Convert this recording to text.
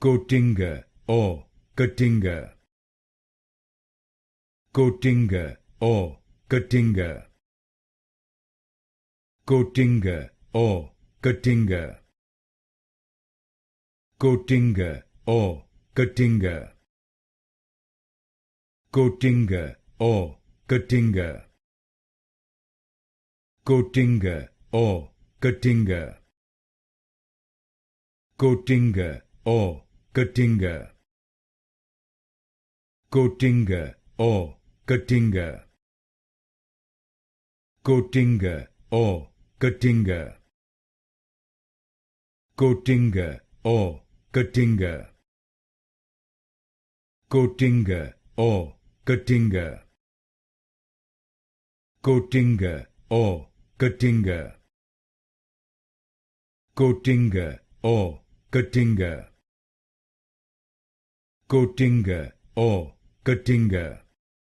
Cotinga or Cotinga. Cotinga or Cotinga. Cotinga or Cotinga. Cotinga or Cotinga. Cotinga or Cotinga. Cotinga or Cotinga. Cotinga or Cotinga. Cotinga or Cotinga. Cotinga or Cotinga. Cotinga or Cotinga. Cotinga or Cotinga. Cotinga or Cotinga. Cotinga or Cotinga. Cotinga or Cotinga.